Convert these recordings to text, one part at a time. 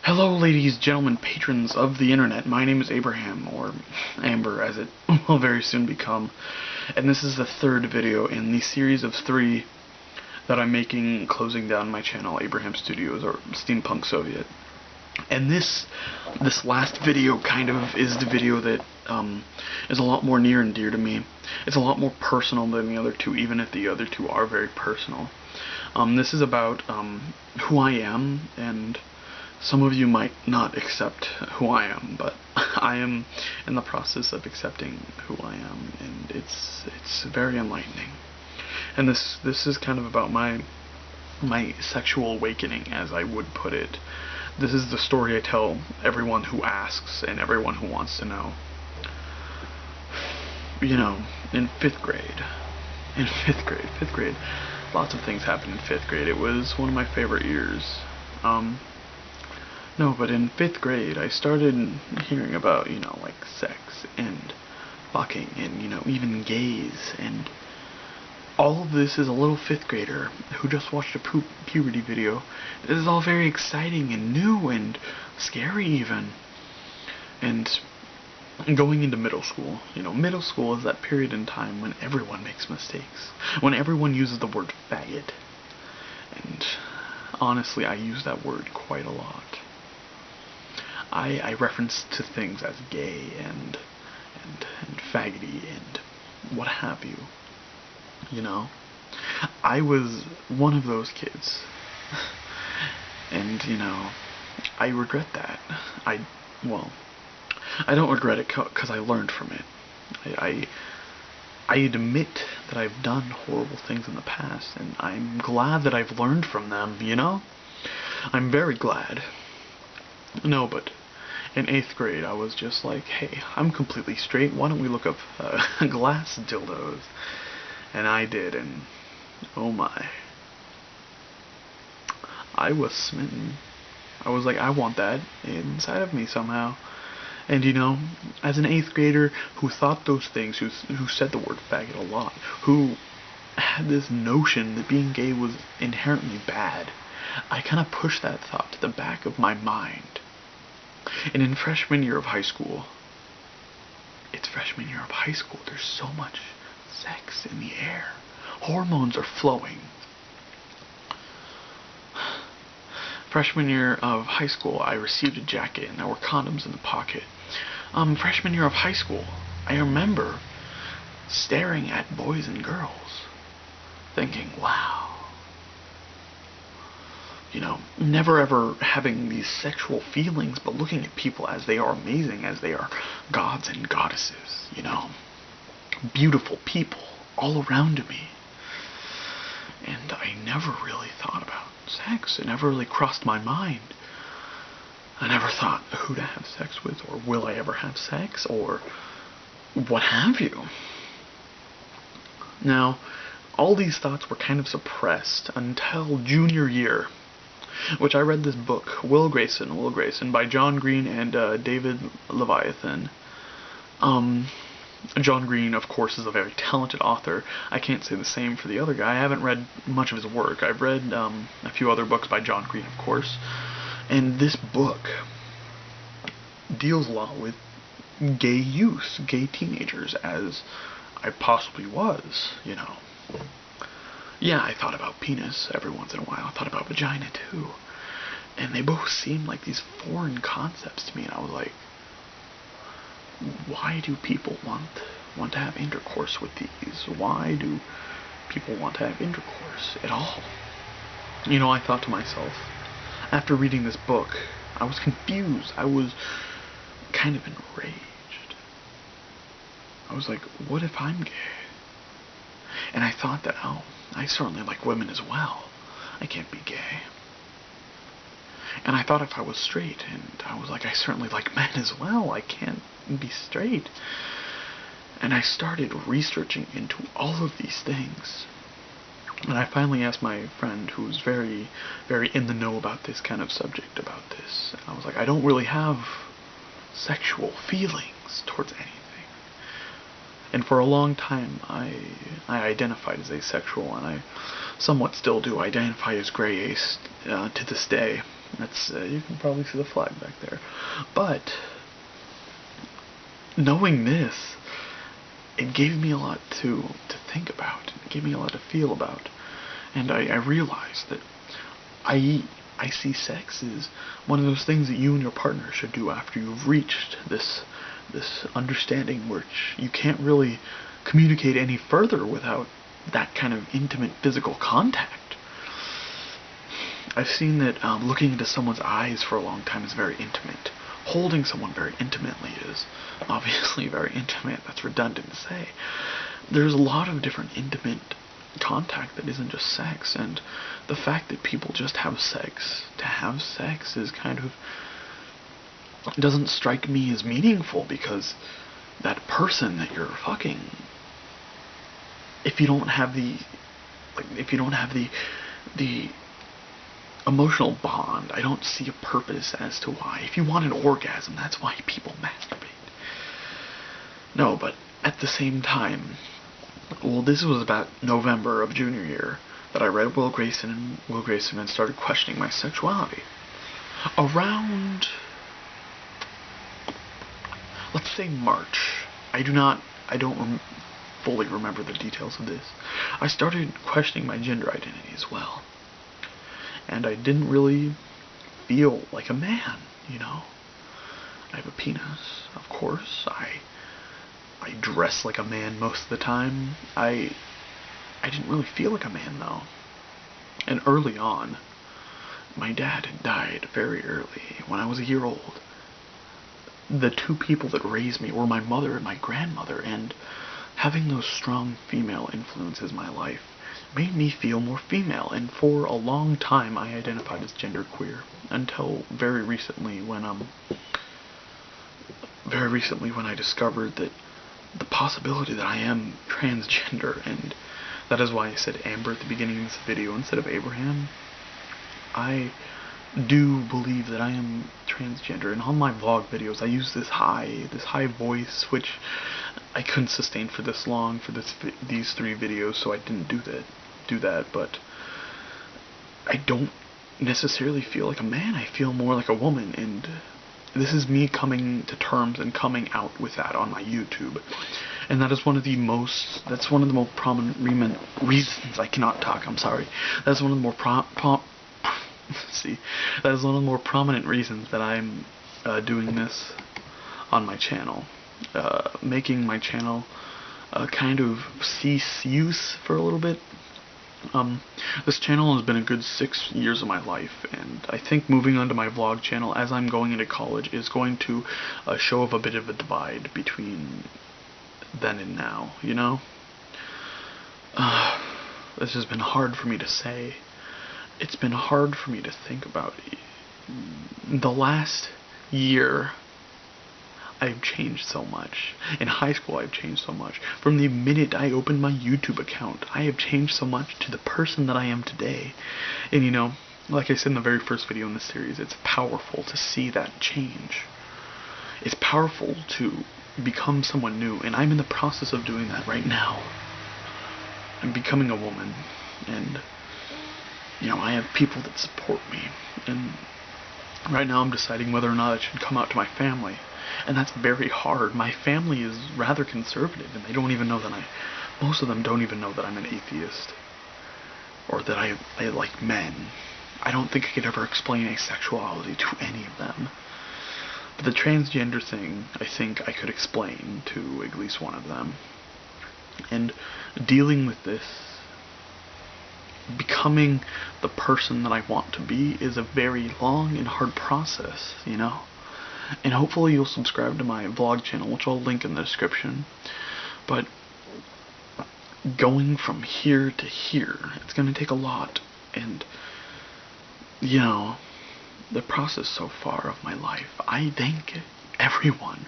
Hello, ladies, gentlemen, patrons of the internet. My name is Abraham, or Amber, as it will very soon become. And this is the third video in the series of 3 that I'm making closing down my channel, Abraham Studios, or Steampunk Soviet. And this last video kind of is the video that is a lot more near and dear to me. It's a lot more personal than the other two, even if the other two are very personal. This is about who I am, and some of you might not accept who I am, but I am in the process of accepting who I am, and it's very enlightening. And this is kind of about my sexual awakening, as I would put it. This is the story I tell everyone who asks and everyone who wants to know. You know, in 5th grade, lots of things happened in 5th grade. It was one of my favorite years. No, but in 5th grade, I started hearing about, like sex and fucking and, even gays, and all of this is a little 5th grader who just watched a puberty video. This is all very exciting and new and scary even. And going into middle school, middle school is that period in time when everyone makes mistakes, when everyone uses the word faggot. And honestly, I use that word quite a lot. I reference to things as gay and faggoty and what have you. I was one of those kids. And, I regret that. I don't regret it because I learned from it. I admit that I've done horrible things in the past, and I'm glad that I've learned from them, I'm very glad. No, but in 8th grade, I was just like, hey, I'm completely straight, why don't we look up glass dildos? And I did, and oh my. I was smitten. I was like, I want that inside of me somehow. And as an 8th grader who thought those things, who said the word faggot a lot, who had this notion that being gay was inherently bad, I kind of pushed that thought to the back of my mind. And in freshman year of high school, there's so much sex in the air. Hormones are flowing. Freshman year of high school, I received a jacket and there were condoms in the pocket. Freshman year of high school, I remember staring at boys and girls, thinking, wow. Never ever having these sexual feelings, but looking at people as they are amazing, as they are gods and goddesses, beautiful people all around me. And I never really thought about sex. It never really crossed my mind. I never thought who to have sex with, or will I ever have sex, or what have you. Now, all these thoughts were kind of suppressed until junior year, which I read this book, Will Grayson, by John Green and David Leviathan. John Green, of course, is a very talented author. I can't say the same for the other guy. I haven't read much of his work. I've read a few other books by John Green, of course. And this book deals a lot with gay youth, gay teenagers, as I possibly was, Yeah, I thought about penis every once in a while. I thought about vagina, too. And they both seemed like these foreign concepts to me, and I was like, why do people want to have intercourse with these? Why do people want to have intercourse at all? I thought to myself, after reading this book, I was confused. I was kind of enraged. I was like, what if I'm gay? And I thought that, oh, I certainly like women as well. I can't be gay. And I thought if I was straight, and I was like, I certainly like men as well. I can't be straight. And I started researching into all of these things. And I finally asked my friend, who's very, very in the know about this kind of subject, about this. And I was like, I don't really have sexual feelings towards anything. And for a long time, I identified as asexual, and I somewhat still do identify as gray ace to this day. That's you can probably see the flag back there. But knowing this, it gave me a lot to think about. It gave me a lot to feel about, and I realized that I see sex as one of those things that you and your partner should do after you've reached this understanding, which you can't really communicate any further without that kind of intimate physical contact. I've seen that looking into someone's eyes for a long time is very intimate. Holding someone very intimately is obviously very intimate. That's redundant to say. There's a lot of different intimate contact that isn't just sex, and the fact that people just have sex to have sex is kind of, it doesn't strike me as meaningful, because that person that you're fucking, if you don't have the emotional bond, I don't see a purpose as to why. If you want an orgasm, that's why people masturbate. No, but at the same time, well, this was about November of junior year that I read Will Grayson and started questioning my sexuality. Around, let's say March. I don't fully remember the details of this. I started questioning my gender identity as well. And I didn't really feel like a man, you know? I have a penis, of course. I dress like a man most of the time. I didn't really feel like a man, though. And early on, my dad had died very early, when I was a year old. The two people that raised me were my mother and my grandmother, and having those strong female influences in my life made me feel more female, and for a long time I identified as genderqueer, until very recently when I discovered that the possibility that I am transgender, and that is why I said Amber at the beginning of this video instead of Abraham. I do believe that I am transgender, and on my vlog videos I use this high voice, which I couldn't sustain for this long for these 3 videos, so I didn't do that. But I don't necessarily feel like a man. I feel more like a woman, and this is me coming to terms and coming out with that on my YouTube. And that is one of the most prominent reasons I cannot talk. I'm sorry. That's one of the more that is one of the more prominent reasons that I'm doing this on my channel. Making my channel kind of cease use for a little bit. This channel has been a good 6 years of my life, and I think moving on to my vlog channel as I'm going into college is going to show a bit of a divide between then and now, you know? This has been hard for me to say. It's been hard for me to think about. The last year, I've changed so much. In high school, I've changed so much. From the minute I opened my YouTube account, I have changed so much to the person that I am today. And you know, like I said in the very first video in this series, it's powerful to see that change. It's powerful to become someone new, and I'm in the process of doing that right now. I'm becoming a woman, and you know, I have people that support me, and right now I'm deciding whether or not I should come out to my family. And that's very hard. My family is rather conservative, and they don't even know that most of them don't even know that I'm an atheist, or that I like men. I don't think I could ever explain asexuality to any of them. But the transgender thing, I think I could explain to at least one of them. And dealing with this, becoming the person that I want to be, is a very long and hard process, you know? And hopefully you'll subscribe to my vlog channel, which I'll link in the description. But going from here to here, it's going to take a lot. And, you know, the process so far of my life, I thank everyone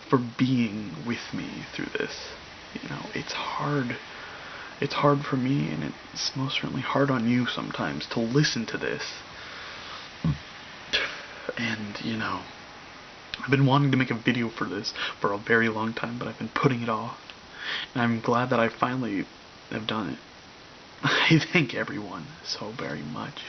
for being with me through this. You know, it's hard. It's hard for me, and it's most certainly hard on you sometimes to listen to this. And, you know, I've been wanting to make a video for this for a very long time, but I've been putting it off. And I'm glad that I finally have done it. I thank everyone so very much.